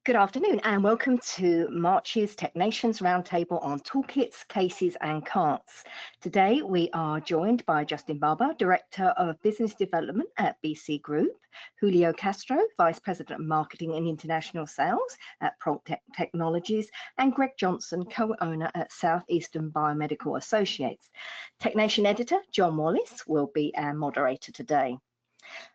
Good afternoon and welcome to March's TechNation's Roundtable on Toolkits, Cases and Carts. Today we are joined by Justin Barbour, Director of Business Development at BC Group, Julio Castro, Vice President of Marketing and International Sales at Pronk Technologies, and Greg Johnson, co-owner at Southeastern Biomedical Associates. TechNation Editor John Wallace will be our moderator today.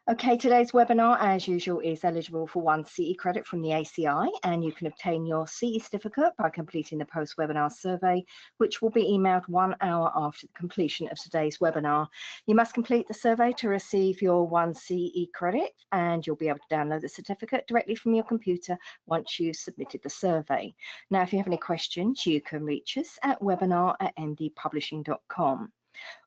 Okay, today's webinar, as usual, is eligible for 1 CE credit from the ACI, and you can obtain your CE certificate by completing the post-webinar survey, which will be emailed 1 hour after the completion of today's webinar. You must complete the survey to receive your 1 CE credit, and you'll be able to download the certificate directly from your computer once you've submitted the survey. Now, if you have any questions, you can reach us at webinar@mdpublishing.com.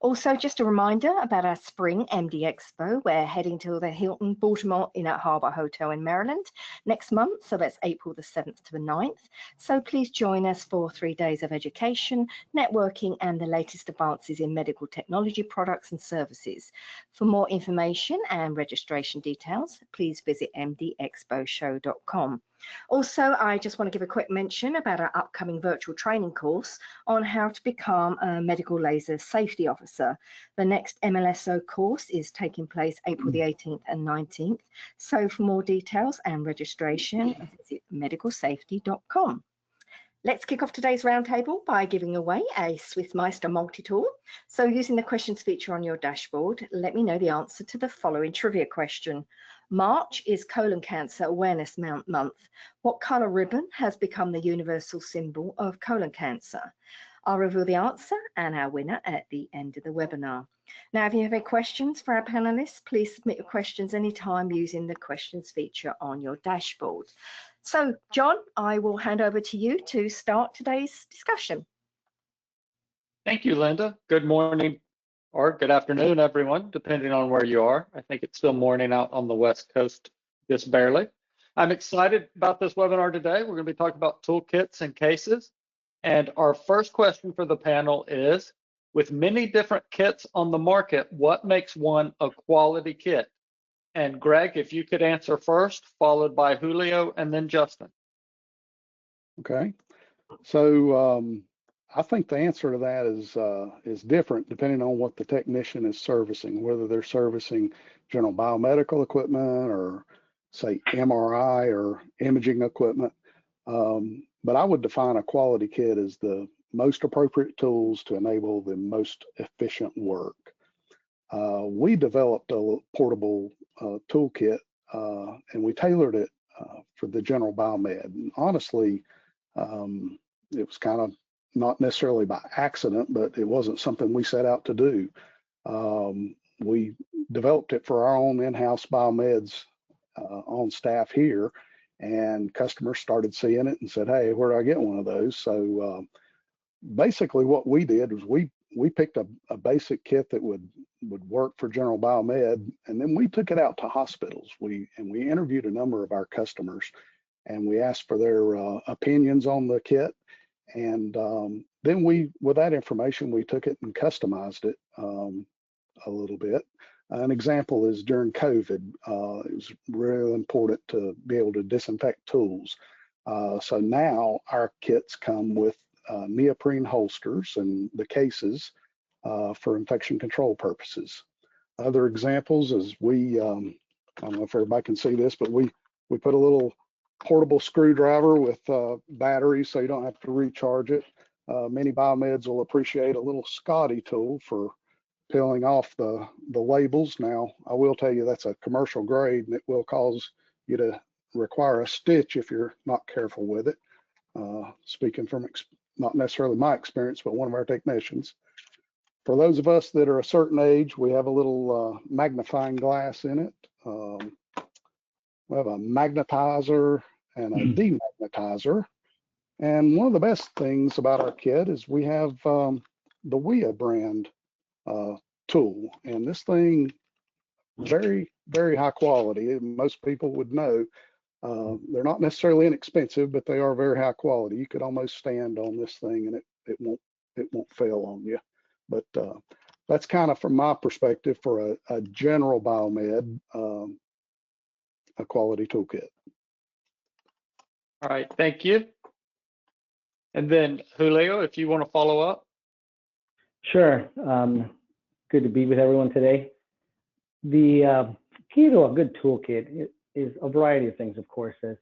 Also, just a reminder about our Spring MD Expo. We're heading to the Hilton Baltimore Inner Harbor Hotel in Maryland next month, so that's April the 7th to the 9th. So please join us for 3 days of education, networking, and the latest advances in medical technology products and services. For more information and registration details, please visit mdexposhow.com. Also, I just want to give a quick mention about our upcoming virtual training course on how to become a medical laser safety officer. The next MLSO course is taking place April the 18th and 19th. So for more details and registration, visit medicalsafety.com. Let's kick off today's roundtable by giving away a SwiftMeister multi-tool. So using the questions feature on your dashboard, let me know the answer to the following trivia question. March is Colon Cancer Awareness Month. What color ribbon has become the universal symbol of colon cancer? I'll reveal the answer and our winner at the end of the webinar. Now, if you have any questions for our panelists, please submit your questions anytime using the questions feature on your dashboard. So, John, I will hand over to you to start today's discussion. Thank you, Linda. Good morning or good afternoon, everyone, depending on where you are. I think it's still morning out on the West Coast, just barely. I'm excited about this webinar today. We're going to be talking about toolkits and cases. And our first question for the panel is, with many different kits on the market, what makes one a quality kit? And Greg, if you could answer first, followed by Julio and then Justin. Okay, so I think the answer to that is different depending on what the technician is servicing, whether they're servicing general biomedical equipment or say MRI or imaging equipment. But I would define a quality kit as the most appropriate tools to enable the most efficient work. We developed a portable toolkit and we tailored it for the general biomed. And honestly, it was kind of not necessarily by accident, but it wasn't something we set out to do. We developed it for our own in-house biomeds on staff here, and customers started seeing it and said, hey, where do I get one of those? So basically what we did was we picked a basic kit that would work for general biomed, and then we took it out to hospitals. We interviewed a number of our customers, and we asked for their opinions on the kit. And then with that information, we took it and customized it a little bit. An example is during COVID, it was really important to be able to disinfect tools. So now our kits come with neoprene holsters and the cases for infection control purposes. Other examples is I don't know if everybody can see this, but we put a little portable screwdriver with batteries so you don't have to recharge it. Many biomeds will appreciate a little Scotty tool for peeling off the labels. Now, I will tell you that's a commercial grade and it will cause you to require a stitch if you're not careful with it. Speaking from not necessarily my experience, but one of our technicians. For those of us that are a certain age, we have a little magnifying glass in it. We have a magnetizer and a demagnetizer. And one of the best things about our kit is we have the WIA brand tool. And this thing, very, very high quality. Most people would know. They're not necessarily inexpensive, but they are very high quality. You could almost stand on this thing and it won't fail on you. But that's kind of from my perspective for a general biomed, a quality toolkit. All right, thank you. And then Julio, if you want to follow up. Sure. Good to be with everyone today. The key to a good toolkit is a variety of things, of course, as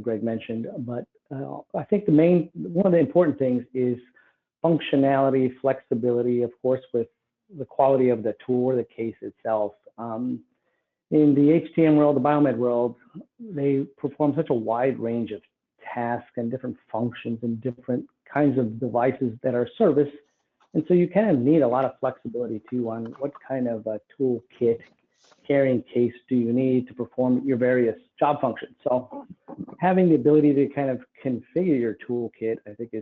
Greg mentioned. But I think one of the important things is functionality, flexibility, of course, with the quality of the tool or the case itself. In the HTM world, the biomed world, they perform such a wide range of tasks and different functions and different kinds of devices that are serviced. And so you kind of need a lot of flexibility too on what kind of a toolkit carrying case do you need to perform your various job functions. So having the ability to kind of configure your toolkit, I think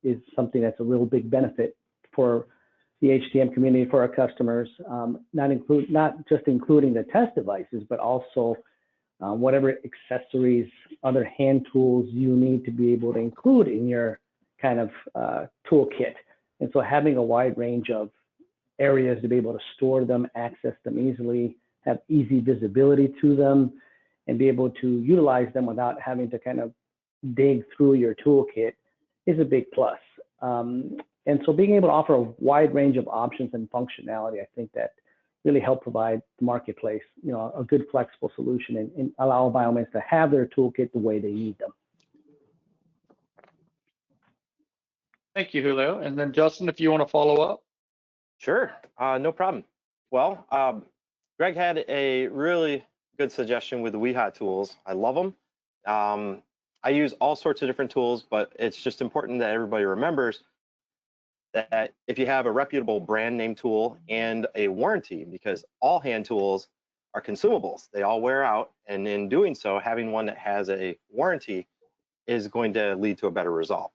is something that's a real big benefit for the HTM community, for our customers, not just including the test devices, but also whatever accessories, other hand tools you need to be able to include in your kind of toolkit. And so having a wide range of areas to be able to store them, access them easily, have easy visibility to them, and be able to utilize them without having to kind of dig through your toolkit is a big plus. And so being able to offer a wide range of options and functionality, I think that really help provide the marketplace, a good flexible solution and allow biomeds to have their toolkit the way they need them. Thank you, Julio. And then Justin, if you want to follow up. Sure, no problem. Well, Greg had a really good suggestion with the WeHot tools. I love them. I use all sorts of different tools, but it's just important that everybody remembers that if you have a reputable brand name tool and a warranty, because all hand tools are consumables, they all wear out, and in doing so, having one that has a warranty is going to lead to a better result.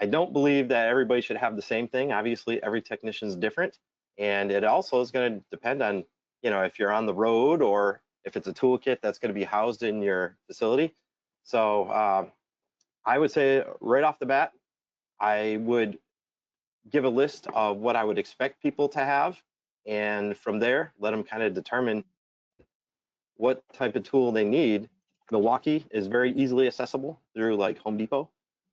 I don't believe that everybody should have the same thing. Obviously, every technician is different, and it also is going to depend on, if you're on the road or if it's a toolkit that's going to be housed in your facility. So I would say right off the bat, I would give a list of what I would expect people to have, and from there, let them kind of determine what type of tool they need. Milwaukee is very easily accessible through like Home Depot,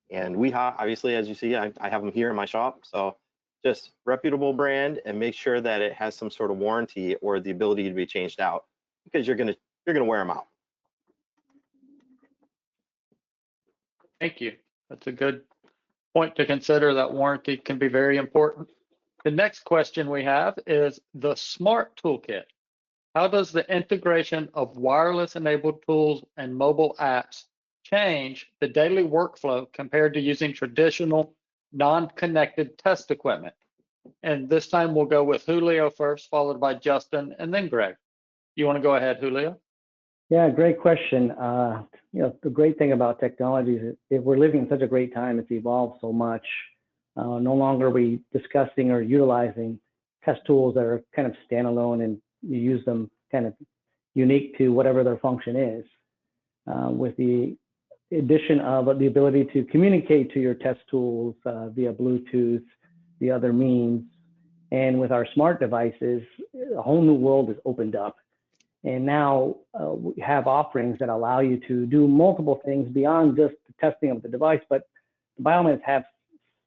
and WeHot, obviously, as you see, I have them here in my shop. So just reputable brand, and make sure that it has some sort of warranty or the ability to be changed out, because you're gonna wear them out. Thank you. That's a good point to consider, that warranty can be very important. The next question we have is the smart toolkit. How does the integration of wireless enabled tools and mobile apps change the daily workflow compared to using traditional non-connected test equipment? And this time we'll go with Julio first, followed by Justin, and then Greg. You want to go ahead, Julio? Yeah, great question. The great thing about technology is if we're living in such a great time, it's evolved so much. No longer are we discussing or utilizing test tools that are kind of standalone and you use them kind of unique to whatever their function is. With the addition of the ability to communicate to your test tools via Bluetooth, the other means, and with our smart devices, a whole new world has opened up. And now we have offerings that allow you to do multiple things beyond just the testing of the device, but the biomeds have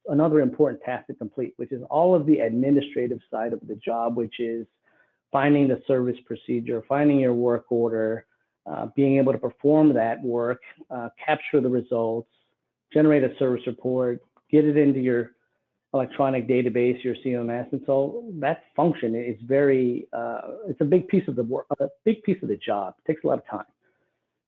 another important task to complete, which is all of the administrative side of the job, which is finding the service procedure, finding your work order, being able to perform that work, capture the results, generate a service report, get it into your electronic database, your CMS. And so that function is it's a big piece of the work, a big piece of the job. It takes a lot of time.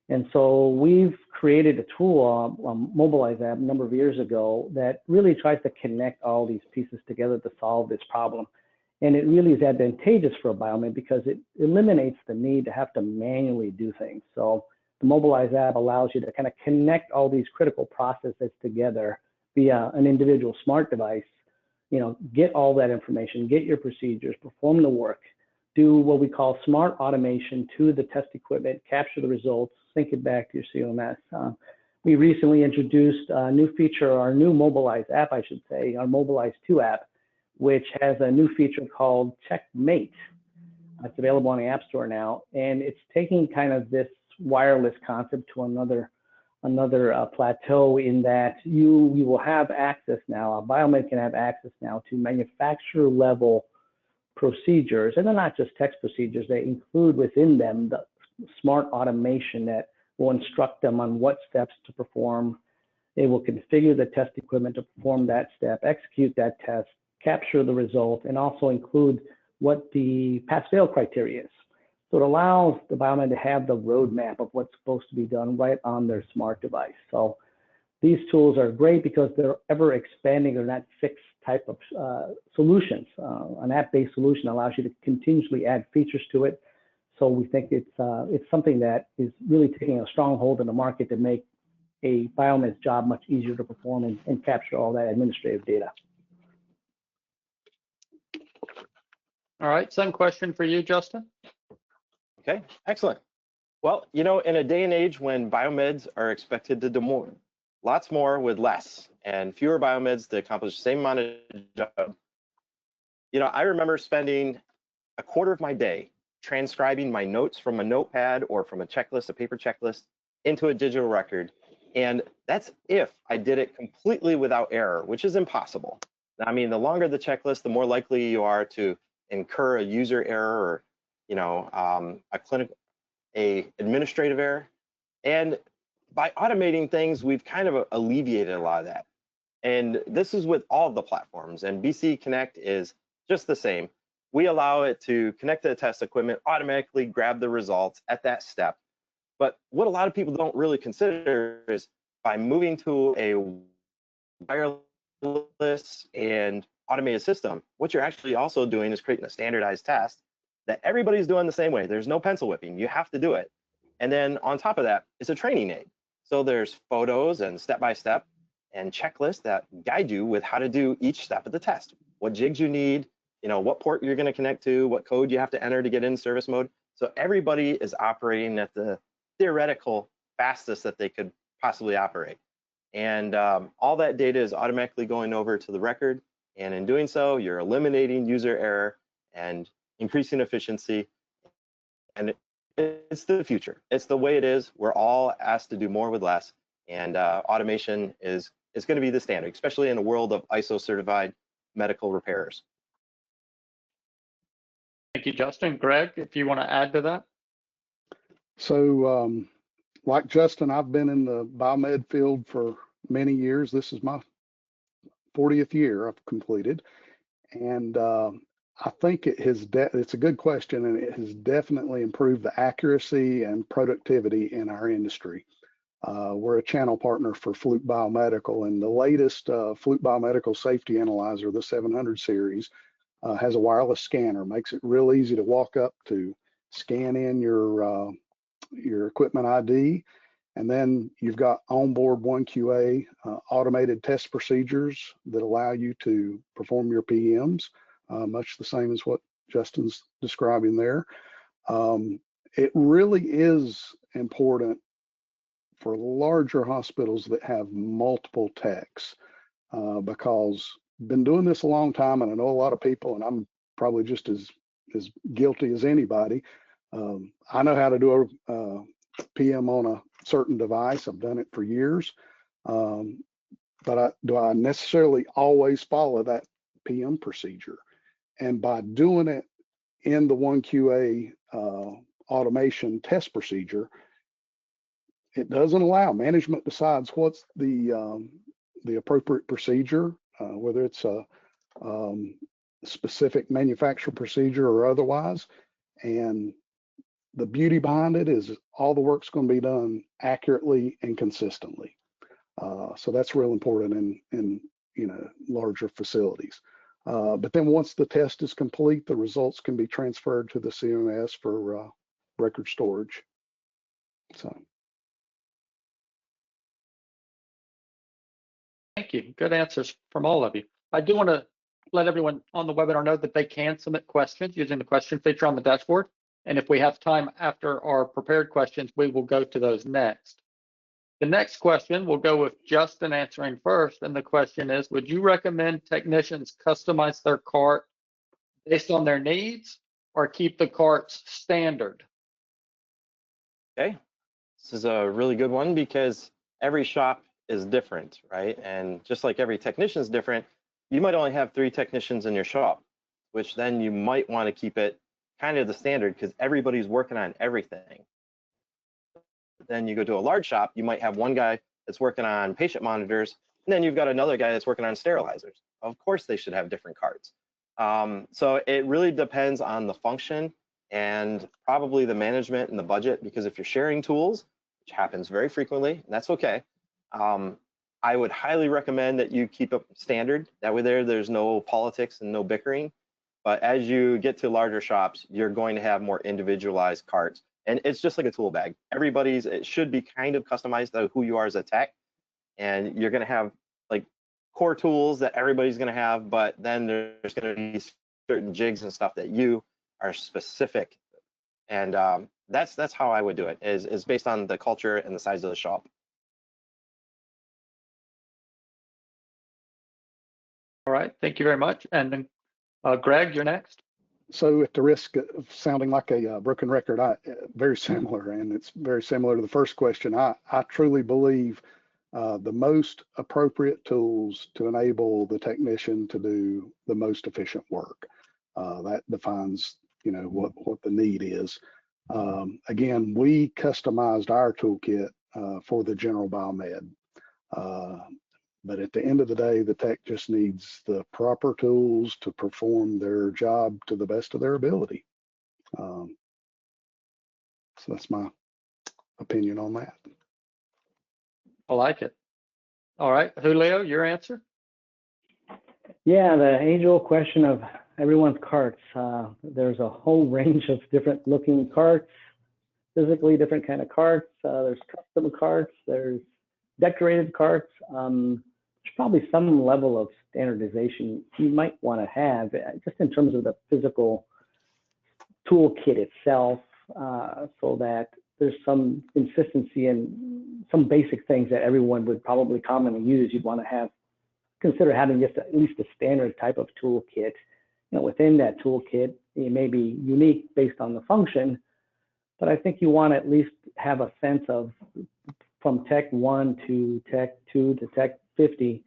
And so we've created a tool, a Mobilize app, a number of years ago that really tries to connect all these pieces together to solve this problem. And it really is advantageous for a biomed because it eliminates the need to have to manually do things. So the Mobilize app allows you to kind of connect all these critical processes together via an individual smart device, get all that information, get your procedures, perform the work, do what we call smart automation to the test equipment, capture the results, sync it back to your CMS. We recently introduced a new feature, our new Mobilize app, I should say, our Mobilize 2 app, which has a new feature called Checkmate. It's available on the App Store now, and it's taking kind of this wireless concept to another another plateau in that we will have access now, biomed can have access now to manufacturer level procedures, and they're not just text procedures, they include within them the smart automation that will instruct them on what steps to perform. They will configure the test equipment to perform that step, execute that test, capture the result, and also include what the pass-fail criteria is. So it allows the biomed to have the roadmap of what's supposed to be done right on their smart device. So these tools are great because they're ever expanding. They're not fixed type of solutions. An app-based solution allows you to continuously add features to it. So we think it's something that is really taking a strong hold in the market to make a biomed's job much easier to perform and capture all that administrative data. All right, same question for you, Justin. Okay, excellent. Well, you know, in a day and age when biomeds are expected to do more, lots more with less, and fewer biomeds to accomplish the same amount of job. You know, I remember spending a quarter of my day transcribing my notes from a notepad or from a checklist, a paper checklist, into a digital record. And that's if I did it completely without error, which is impossible. I mean, the longer the checklist, the more likely you are to incur a user error or, you know, a administrative error. And by automating things, we've kind of alleviated a lot of that. And this is with all of the platforms, and BC Connect is just the same. We allow it to connect to the test equipment, automatically grab the results at that step. But what a lot of people don't really consider is by moving to a wireless and automated system, what you're actually also doing is creating a standardized test that everybody's doing the same way. There's no pencil whipping, you have to do it. And then on top of that, it's a training aid. So there's photos and step-by-step and checklists that guide you with how to do each step of the test, what jigs you need, you know, what port you're going to connect to, what code you have to enter to get in service mode. So everybody is operating at the theoretical fastest that they could possibly operate. And all that data is automatically going over to the record. And in doing so, you're eliminating user error and increasing efficiency. And it's the future. It's the way it is. We're all asked to do more with less. And automation is going to be the standard, especially in a world of ISO certified medical repairers. Thank you, Justin. Greg, if you want to add to that. So like Justin, I've been in the biomed field for many years. This is my 40th year I've completed. And I think it's a good question, and it has definitely improved the accuracy and productivity in our industry. We're a channel partner for Fluke Biomedical, and the latest Fluke Biomedical Safety Analyzer, the 700 series, has a wireless scanner. Makes it real easy to walk up to, scan in your equipment ID, and then you've got onboard 1QA automated test procedures that allow you to perform your PMs, much the same as what Justin's describing there. It really is important for larger hospitals that have multiple techs, because I've been doing this a long time, and I know a lot of people, and I'm probably just as guilty as anybody. I know how to do a PM on a certain device. I've done it for years, but do I necessarily always follow that PM procedure? And by doing it in the 1QA automation test procedure, it doesn't allow management decides what's the appropriate procedure, whether it's a specific manufacturer procedure or otherwise. And the beauty behind it is all the work's going to be done accurately and consistently. So that's real important in larger facilities. But then once the test is complete, the results can be transferred to the CMS for record storage. So. Thank you. Good answers from all of you. I do want to let everyone on the webinar know that they can submit questions using the question feature on the dashboard. And if we have time after our prepared questions, we will go to those next. The next question we'll go with Justin answering first. And the question is, would you recommend technicians customize their cart based on their needs or keep the carts standard? Okay, this is a really good one because every shop is different, right? And just like every technician is different, you might only have 3 technicians in your shop, which then you might want to keep it kind of the standard because everybody's working on everything. Then you go to a large shop, you might have one guy that's working on patient monitors, and then you've got another guy that's working on sterilizers. Of course, they should have different carts. So it really depends on the function and probably the management and the budget, because if you're sharing tools, which happens very frequently, and that's okay, I would highly recommend that you keep it standard. That way there's no politics and no bickering. But as you get to larger shops, you're going to have more individualized carts. And it's just like a tool bag. It should be kind of customized to who you are as a tech. And you're going to have like core tools that everybody's going to have, but then there's going to be certain jigs and stuff that you are specific. And that's how I would do it, is based on the culture and the size of the shop. All right, thank you very much. And then Greg, you're next. So at the risk of sounding like a broken record, very similar, and it's very similar to the first question. I truly believe the most appropriate tools to enable the technician to do the most efficient work. That defines, what the need is. Again, we customized our toolkit for the general biomed. But at the end of the day, the tech just needs the proper tools to perform their job to the best of their ability. So that's my opinion on that. I like it. All right, Julio, your answer? Yeah, the age-old question of everyone's carts. There's a whole range of different looking carts, physically different kind of carts. There's custom carts, there's decorated carts. There's probably some level of standardization you might want to have just in terms of the physical toolkit itself, so that there's some consistency in some basic things that everyone would probably commonly use. You'd want to consider having just at least a standard type of toolkit. Within that toolkit, it may be unique based on the function, but I think you want to at least have a sense of, from Tech 1 to Tech 2 to Tech 50,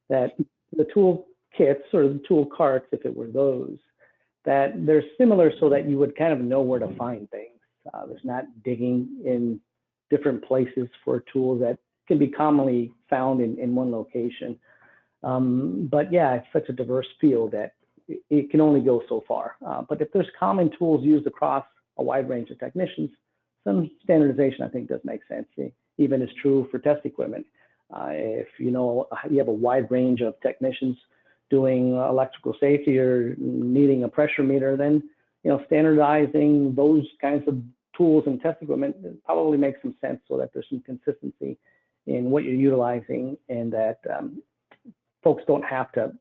that the tool kits or the tool carts, if it were those, that they're similar so that you would kind of know where to find things. There's not digging in different places for tools that can be commonly found in one location. But yeah, it's such a diverse field that it can only go so far. But if there's common tools used across a wide range of technicians, some standardization I think does make sense. Even is true for test equipment. If you have a wide range of technicians doing electrical safety or needing a pressure meter, then standardizing those kinds of tools and test equipment probably makes some sense, so that there's some consistency in what you're utilizing, and that folks don't have to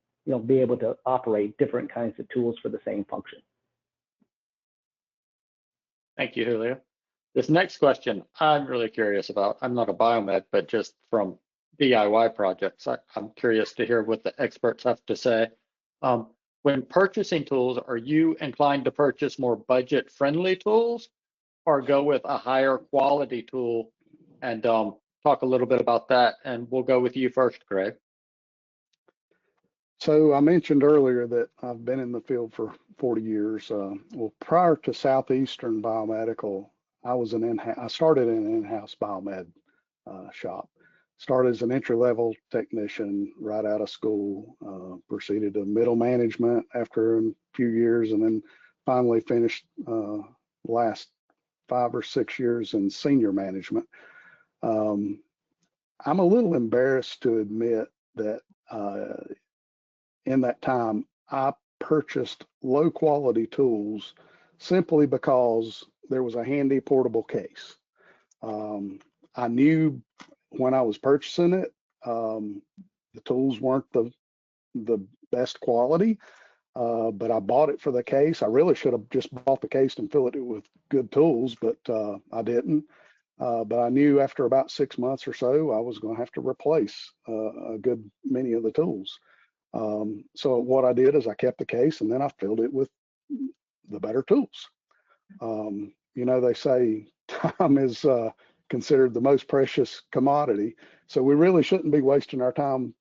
be able to operate different kinds of tools for the same function. Thank you, Julio. This next question I'm really curious about. I'm not a biomed, but just from DIY projects, I'm curious to hear what the experts have to say. When purchasing tools, are you inclined to purchase more budget-friendly tools, or go with a higher quality tool? And talk a little bit about that. And we'll go with you first, Greg. So I mentioned earlier that I've been in the field for 40 years. Well, prior to Southeastern Biomedical, I started in an in-house biomed shop. Started as an entry-level technician right out of school, proceeded to middle management after a few years, and then finally finished last 5 or 6 years in senior management. I'm a little embarrassed to admit that in that time, I purchased low quality tools simply because there was a handy portable case. I knew when I was purchasing it, the tools weren't the best quality, but I bought it for the case. I really should have just bought the case and filled it with good tools, but I didn't. But I knew after about 6 months or so, I was going to have to replace a good many of the tools. So what I did is I kept the case, and then I filled it with the better tools. They say time is considered the most precious commodity. So we really shouldn't be wasting our time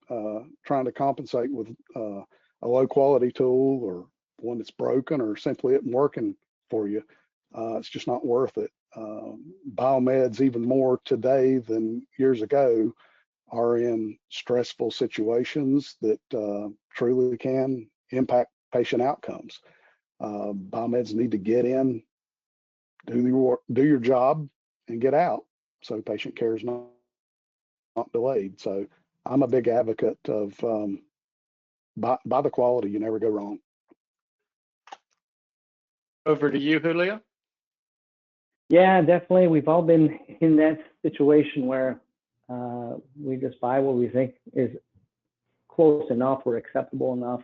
trying to compensate with a low quality tool or one that's broken or simply isn't working for you. It's just not worth it. Biomeds, even more today than years ago, are in stressful situations that truly can impact patient outcomes. Biomeds need to get in, do your job, and get out, so patient care is not delayed. So I'm a big advocate of by the quality, you never go wrong. Over to you, Julio. Yeah, definitely. We've all been in that situation where we just buy what we think is close enough or acceptable enough,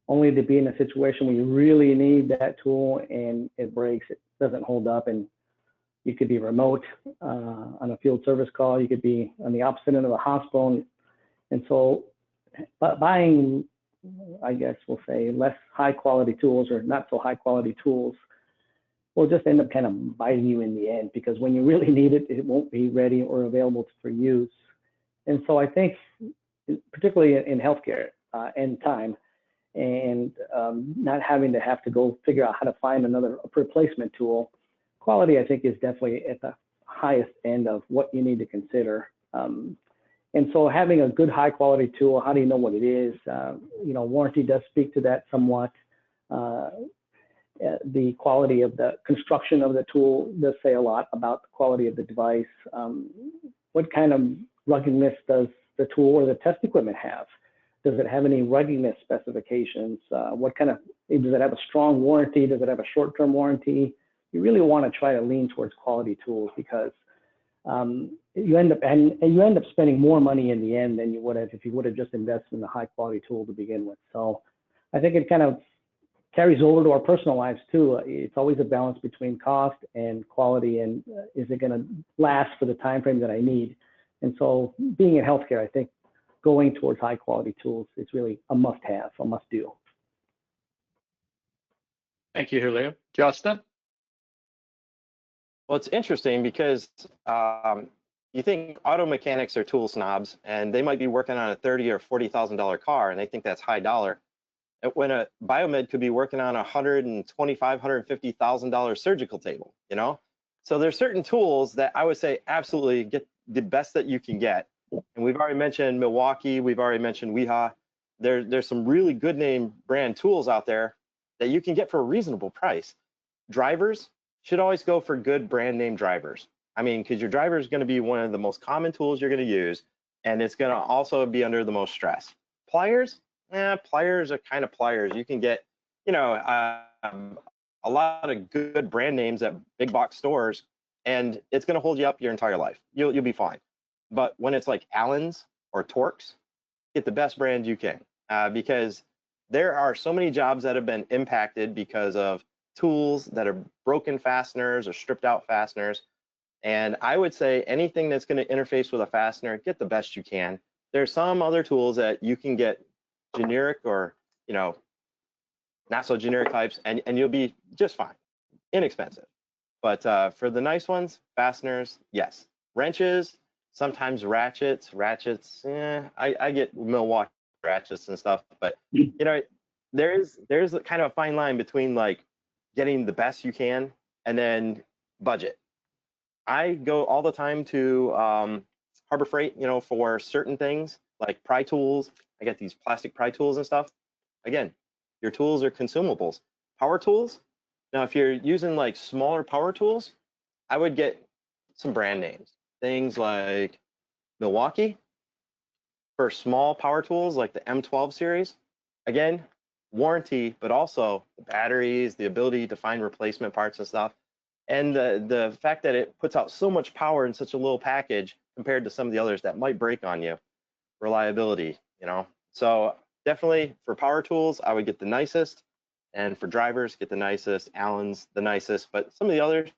only to be in a situation where you really need that tool and it breaks, it doesn't hold up, and you could be remote on a field service call, you could be on the opposite end of the hospital. And so buying, I guess we'll say, less high quality tools or not so high quality tools will just end up kind of biting you in the end, because when you really need it, it won't be ready or available for use. And so I think, particularly in healthcare and time, and not having to have to go figure out how to find another replacement tool, quality, I think, is definitely at the highest end of what you need to consider. And so having a good high quality tool, how do you know what it is? Warranty does speak to that somewhat. The quality of the construction of the tool does say a lot about the quality of the device. What kind of ruggedness does the tool or the test equipment have? Does it have any ruggedness specifications? What kind of, does it have a strong warranty? Does it have a short-term warranty? You really want to try to lean towards quality tools, because you end up spending more money in the end than you would have if you would have just invested in a high quality tool to begin with. So I think it kind of carries over to our personal lives too. It's always a balance between cost and quality, and is it going to last for the time frame that I need? And so being in healthcare, I think going towards high quality tools is really a must have, a must do. Thank you, Julio. Justin? Well, it's interesting because you think auto mechanics are tool snobs, and they might be working on a $30,000 or $40,000 car, and they think that's high dollar. When a biomed could be working on a $125,000, $150,000 surgical table, So there's certain tools that I would say absolutely get the best that you can get. And we've already mentioned Milwaukee, we've already mentioned WEHA. There's some really good name brand tools out there that you can get for a reasonable price. Drivers should always go for good brand name drivers. I mean, because your driver is going to be one of the most common tools you're going to use, and it's going to also be under the most stress. Pliers, pliers are kind of pliers. You can get, a lot of good brand names at big box stores, and it's going to hold you up your entire life. You'll be fine. But when it's like Allen's or Torx, get the best brand you can, because there are so many jobs that have been impacted because of tools that are broken fasteners or stripped out fasteners. And I would say anything that's going to interface with a fastener, get the best you can. There's some other tools that you can get generic or, not so generic types, and you'll be just fine, inexpensive. But for the nice ones, fasteners, yes. Wrenches, sometimes ratchets, I get Milwaukee ratchets and stuff, but there's kind of a fine line between like getting the best you can and then budget. I go all the time to Harbor Freight, for certain things like pry tools. I get these plastic pry tools and stuff. Again, your tools are consumables. Power tools, now if you're using like smaller power tools, I would get some brand names. Things like Milwaukee for small power tools like the M12 series. Again, warranty, but also the batteries, the ability to find replacement parts and stuff. And the fact that it puts out so much power in such a little package compared to some of the others that might break on you. Reliability, So definitely for power tools, I would get the nicest. And for drivers, get the nicest. Allen's the nicest, but some of the others,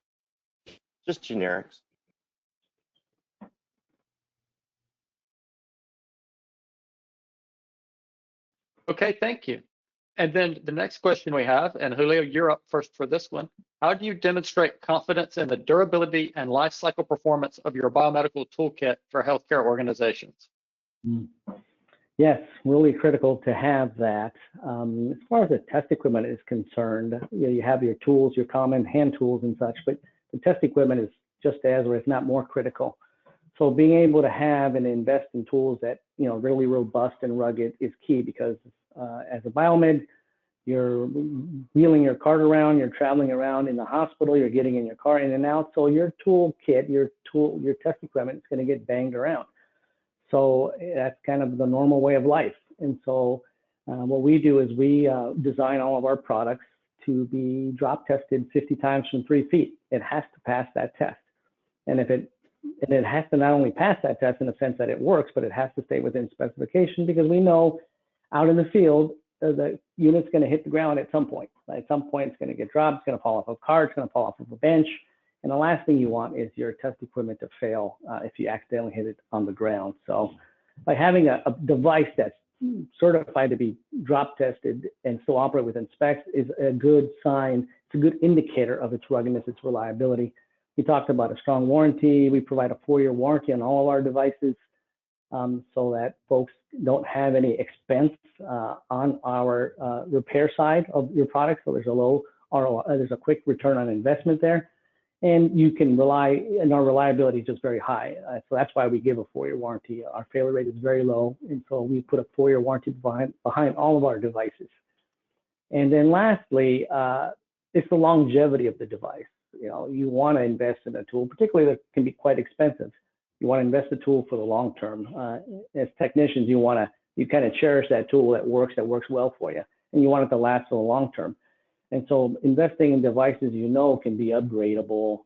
just generics. Okay, thank you. And then the next question we have, and Julio, you're up first for this one. How do you demonstrate confidence in the durability and life cycle performance of your biomedical toolkit for healthcare organizations? Yes, really critical to have that. As far as the test equipment is concerned, you have your tools, your common hand tools and such, but the test equipment is just as, or if not more critical. So being able to have and invest in tools that, really robust and rugged is key, because as a biomed, you're wheeling your cart around, you're traveling around in the hospital, you're getting in your car in and out. So your tool kit, your test equipment is going to get banged around. So that's kind of the normal way of life. And so what we do is we design all of our products to be drop tested 50 times from 3 feet. It has to pass that test. And it has to not only pass that test in the sense that it works, but it has to stay within specification, because we know out in the field, the unit's going to hit the ground at some point. At some point, it's going to get dropped, it's going to fall off a cart, it's going to fall off of a bench. And the last thing you want is your test equipment to fail if you accidentally hit it on the ground. So by having a device that's certified to be drop tested and still operate within specs is a good sign. It's a good indicator of its ruggedness, its reliability. We talked about a strong warranty. We provide a 4-year warranty on all of our devices, so that folks don't have any expense on our repair side of your product. So there's a low ROI, there's a quick return on investment there. And you can rely, and our reliability is just very high. So that's why we give a 4-year warranty. Our failure rate is very low. And so we put a 4-year warranty behind all of our devices. And then lastly, it's the longevity of the device. You want to invest in a tool, particularly that can be quite expensive. You want to invest in a tool for the long term. As technicians, you kind of cherish that tool that works well for you, and you want it to last for the long term. And so investing in devices can be upgradable,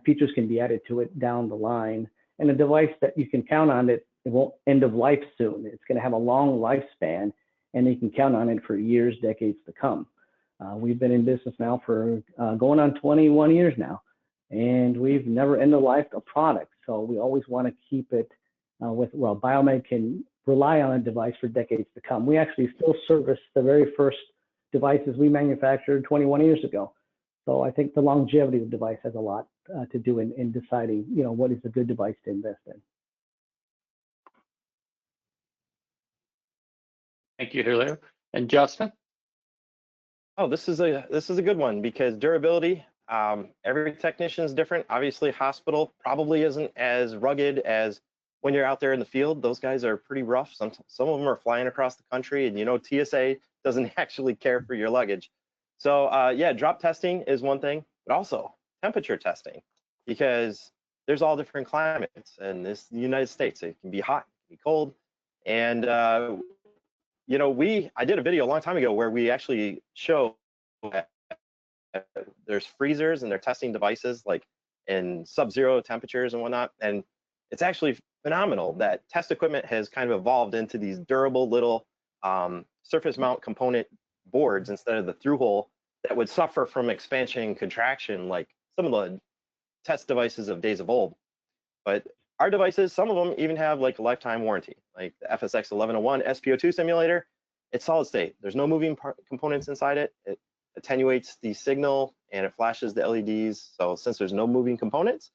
features can be added to it down the line, and a device that you can count on it won't end of life soon. It's going to have a long lifespan, and you can count on it for years, decades to come. We've been in business now for going on 21 years now, and we've never end of life a product. So we always want to keep it Biomed can rely on a device for decades to come. We actually still service the very first devices we manufactured 21 years ago. So I think the longevity of the device has a lot to do in deciding, what is a good device to invest in. Thank you, Julio. And Justin? Oh, this is a good one, because durability, every technician is different. Obviously, hospital probably isn't as rugged as when you're out there in the field. Those guys are pretty rough. Some of them are flying across the country, and TSA doesn't actually care for your luggage. So yeah, drop testing is one thing, but also temperature testing, because there's all different climates, and this the United States. It can be hot, it can be cold, and I did a video a long time ago where we actually show that there's freezers and they're testing devices like in sub-zero temperatures and whatnot, and it's actually phenomenal that test equipment has kind of evolved into these durable little surface mount component boards instead of the through hole that would suffer from expansion and contraction like some of the test devices of days of old. But our devices, some of them even have like a lifetime warranty, like the FSX 1101 SpO2 simulator. It's solid state. There's no moving components inside it. It attenuates the signal and it flashes the LEDs. So since there's no moving components,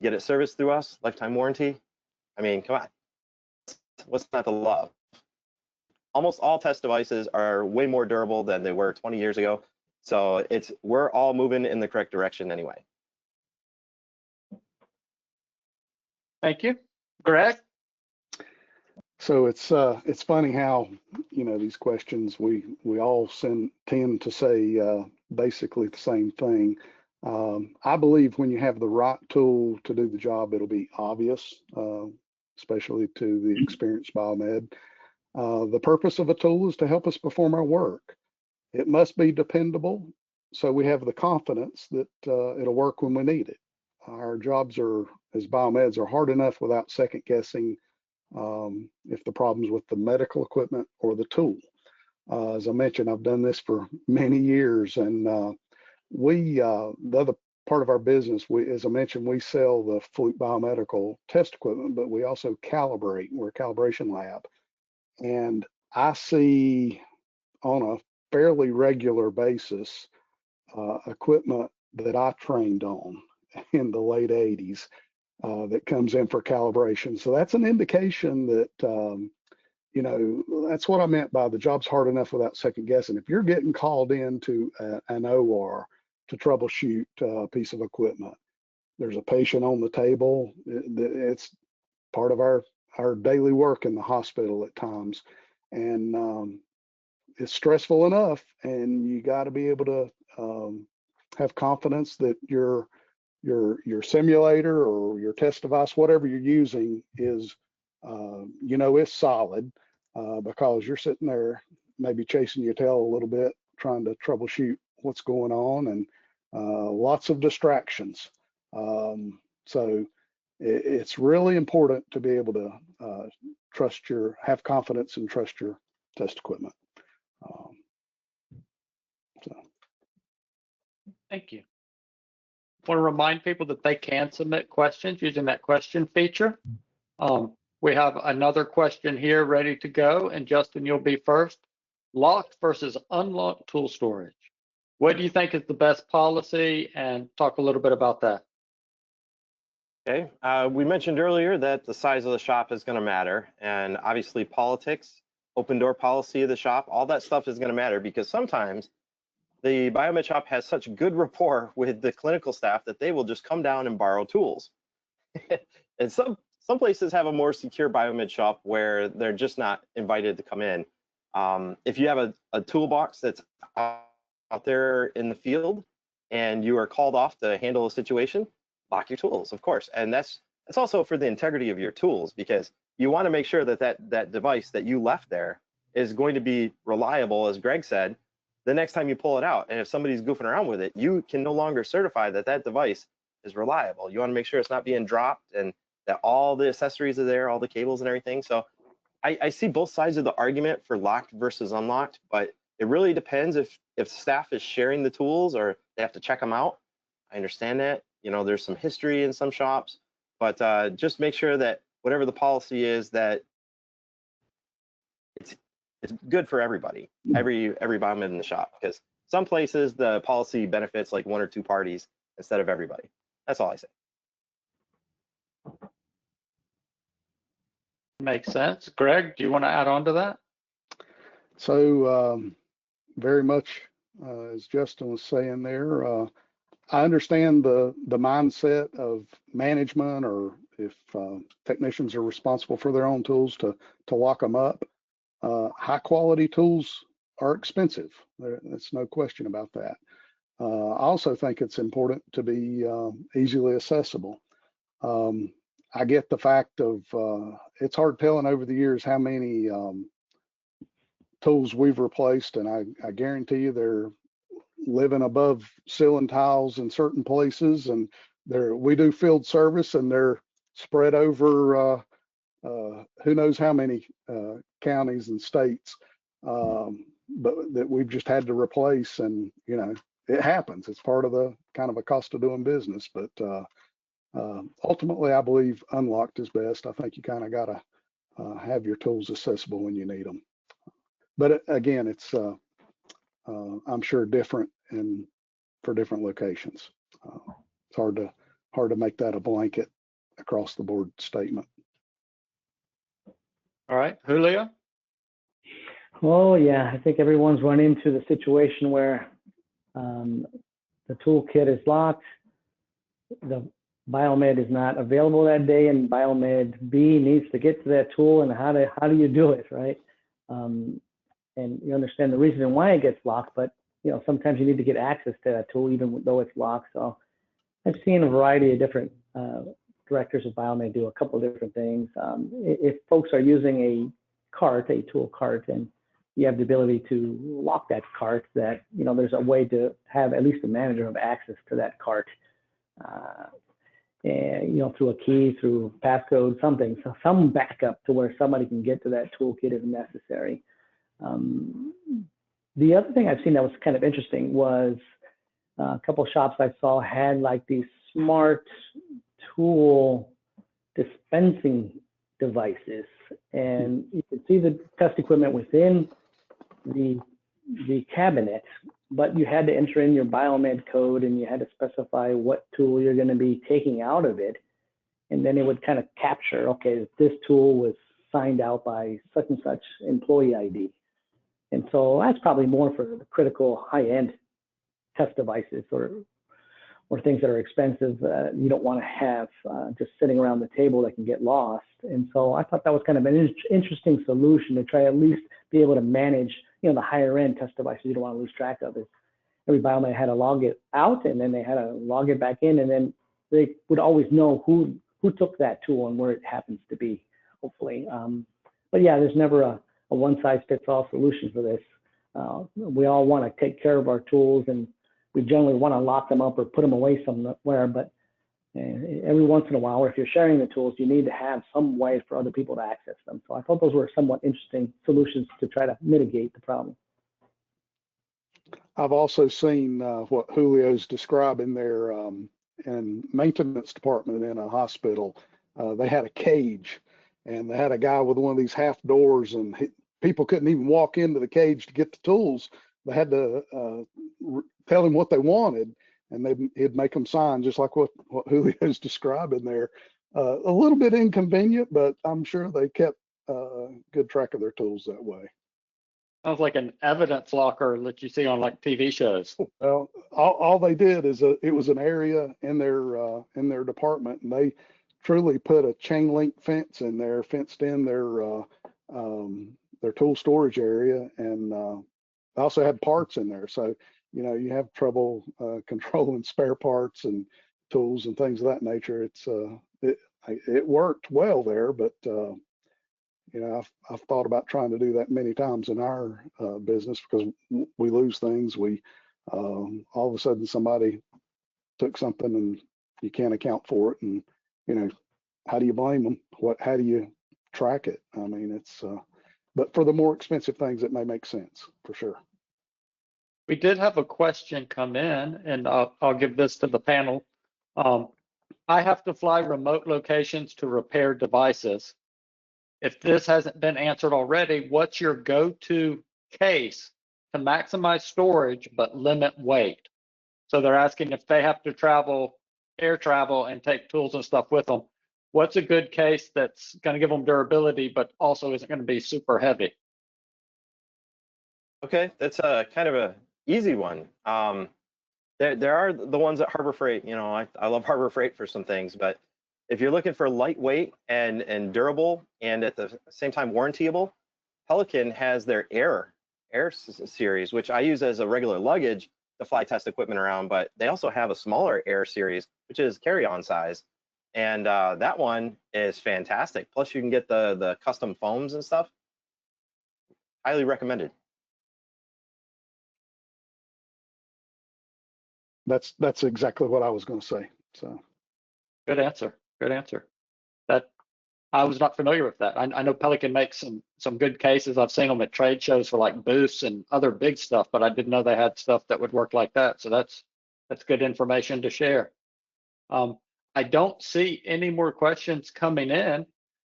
get it serviced through us, lifetime warranty. I mean, come on, what's not to love? Almost all test devices are way more durable than they were 20 years ago. So we're all moving in the correct direction anyway. Thank you. Greg? So it's funny how, these questions, we all tend to say basically the same thing. I believe when you have the right tool to do the job, it'll be obvious, especially to the experienced biomed. The purpose of a tool is to help us perform our work. It must be dependable, so we have the confidence that it'll work when we need it. Our jobs as biomeds are hard enough without second guessing if the problem's with the medical equipment or the tool. As I mentioned, I've done this for many years, and the other part of our business, as I mentioned, we sell the Fluke Biomedical test equipment, but we also calibrate. We're a calibration lab, and I see on a fairly regular basis equipment that I trained on in the late 80s that comes in for calibration. So that's an indication that, you know, that's what I meant by the job's hard enough without second guessing. If you're getting called into an OR to troubleshoot a piece of equipment, there's a patient on the table. It's part of our daily work in the hospital at times. And it's stressful enough, and you got to be able to have confidence that your simulator or your test device, whatever you're using, is you know, is solid, because you're sitting there maybe chasing your tail a little bit trying to troubleshoot what's going on, and lots of distractions. So it's really important to be able to have confidence and trust your test equipment. So. Thank you. I want to remind people that they can submit questions using that question feature. We have another question here ready to go, and Justin, you'll be first. Locked versus unlocked tool storage. What do you think is the best policy, and talk a little bit about that? Okay, we mentioned earlier that the size of the shop is going to matter, and obviously politics, open door policy of the shop, all that stuff is going to matter, because sometimes the biomed shop has such good rapport with the clinical staff that they will just come down and borrow tools. And some places have a more secure biomed shop where they're just not invited to come in. If you have a toolbox that's out there in the field and you are called off to handle a situation, lock your tools, of course. And that's also for the integrity of your tools, because you want to make sure that that device that you left there is going to be reliable, as Greg said, the next time you pull it out. And if somebody's goofing around with it, you can no longer certify that that device is reliable. You want to make sure it's not being dropped and that all the accessories are there, all the cables and everything. So I see both sides of the argument for locked versus unlocked, but it really depends if staff is sharing the tools or they have to check them out. I understand that. You know, there's some history in some shops, but just make sure that whatever the policy is, that it's good for everybody, every biomed in the shop, because some places the policy benefits like one or two parties instead of everybody. That's all I say. Makes sense. Greg, do you want to add on to that? So very much as Justin was saying there, I understand the mindset of management, or if technicians are responsible for their own tools, to lock them up. High quality tools are expensive. There's no question about that. I also think it's important to be easily accessible. I get the fact of it's hard telling over the years how many tools we've replaced, and I guarantee you they're living above ceiling tiles in certain places, and we do field service, and they're spread over who knows how many counties and states, but that we've just had to replace. And you know, it happens. It's part of the kind of a cost of doing business. But ultimately, I believe unlocked is best. I think you kind of got to have your tools accessible when you need them. But again, it's I'm sure different for different locations. It's hard to make that a blanket across the board statement. All right, Julio? Oh yeah, I think everyone's run into the situation where the toolkit is locked, the biomed is not available that day, and biomed B needs to get to that tool, and how do you do it, right? And you understand the reason why it gets locked, but you know, sometimes you need to get access to that tool even though it's locked. So I've seen a variety of different directors of biomed do a couple of different things. If folks are using a tool cart, and you have the ability to lock that cart, that, you know, there's a way to have at least a manager have access to that cart, and, you know, through a key, through passcode, something, so some backup to where somebody can get to that toolkit if necessary. The other thing I've seen that was kind of interesting was a couple of shops I saw had like these smart tool dispensing devices, and you could see the test equipment within the the cabinet, but you had to enter in your biomed code and you had to specify what tool you're going to be taking out of it. And then it would kind of capture, okay, this tool was signed out by such and such employee ID. And so that's probably more for the critical high-end test devices or things that are expensive you don't want to have just sitting around the table that can get lost. And so I thought that was kind of an interesting solution to try at least be able to manage, the higher end test devices you don't want to lose track of. Every biomed had to log it out and then they had to log it back in, and then they would always know who took that tool and where it happens to be, hopefully. But yeah, there's never a one-size-fits-all solution for this. We all want to take care of our tools, and we generally want to lock them up or put them away somewhere, but every once in a while, or if you're sharing the tools, you need to have some way for other people to access them. So I thought those were somewhat interesting solutions to try to mitigate the problem. I've also seen what Julio's describing there in maintenance department in a hospital. They had a cage, and they had a guy with one of these half doors, and people couldn't even walk into the cage to get the tools. They had to tell him what they wanted, and he'd make them sign, just like what Julio's describing there. A little bit inconvenient, but I'm sure they kept good track of their tools that way. Sounds like an evidence locker that you see on like TV shows. Well, all they did is it was an area in their department, and they truly put a chain link fence in there, fenced in their tool storage area, and also had parts in there. So you have trouble controlling spare parts and tools and things of that nature. It worked well there, but I've thought about trying to do that many times in our business, because we lose things. We all of a sudden somebody took something and you can't account for it, and how do you blame them? How do you track it? I mean, it's but for the more expensive things, it may make sense for sure. We did have a question come in, and I'll give this to the panel. I have to fly remote locations to repair devices. If this hasn't been answered already, what's your go-to case to maximize storage but limit weight? So they're asking if they have to air travel and take tools and stuff with them, what's a good case that's going to give them durability but also isn't going to be super heavy? Okay, that's a kind of a easy one. There are the ones at Harbor Freight. I love Harbor Freight for some things, but if you're looking for lightweight and durable and at the same time warrantyable, Pelican has their Air series, which I use as a regular luggage to fly test equipment around, but they also have a smaller Air series, which is carry-on size. And that one is fantastic. Plus you can get the custom foams and stuff. Highly recommended. That's exactly what I was going to say. So good answer. Good answer. That I was not familiar with that. I know Pelican makes some good cases. I've seen them at trade shows for like booths and other big stuff, but I didn't know they had stuff that would work like that. So that's good information to share. I don't see any more questions coming in,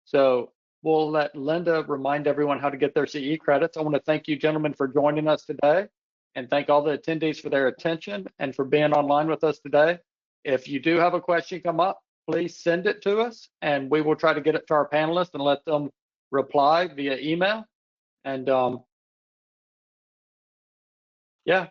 so we'll let Linda remind everyone how to get their CE credits. I want to thank you, gentlemen, for joining us today, and thank all the attendees for their attention and for being online with us today. If you do have a question come up, please send it to us, and we will try to get it to our panelists and let them reply via email. And yeah.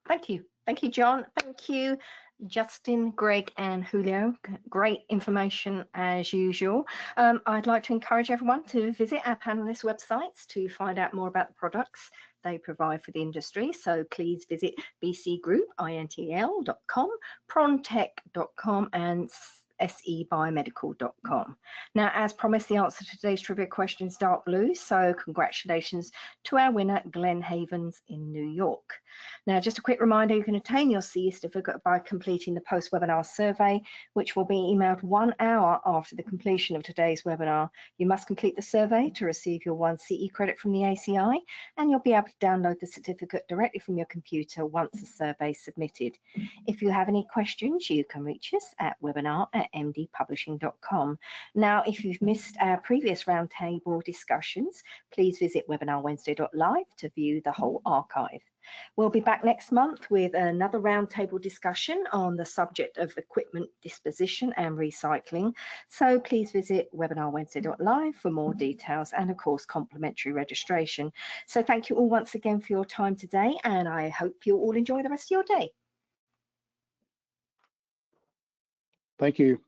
Thank you, John. Thank you, Justin, Greg, and Julio. Great information as usual. I'd like to encourage everyone to visit our panelists' websites to find out more about the products they provide for the industry. So please visit bcgroupintl.com, prontech.com, and sebiomedical.com. Now, as promised, the answer to today's trivia question is dark blue, so congratulations to our winner, Glenn Havens in New York. Now, just a quick reminder, you can obtain your CE certificate by completing the post-webinar survey, which will be emailed 1 hour after the completion of today's webinar. You must complete the survey to receive your 1 CE credit from the ACI, and you'll be able to download the certificate directly from your computer once the survey is submitted. If you have any questions, you can reach us at webinar@ mdpublishing.com. Now, if you've missed our previous roundtable discussions, please visit webinarwednesday.live to view the whole archive. We'll be back next month with another roundtable discussion on the subject of equipment disposition and recycling. So please visit webinarwednesday.live for more details and, of course, complimentary registration. So thank you all once again for your time today, and I hope you all enjoy the rest of your day. Thank you.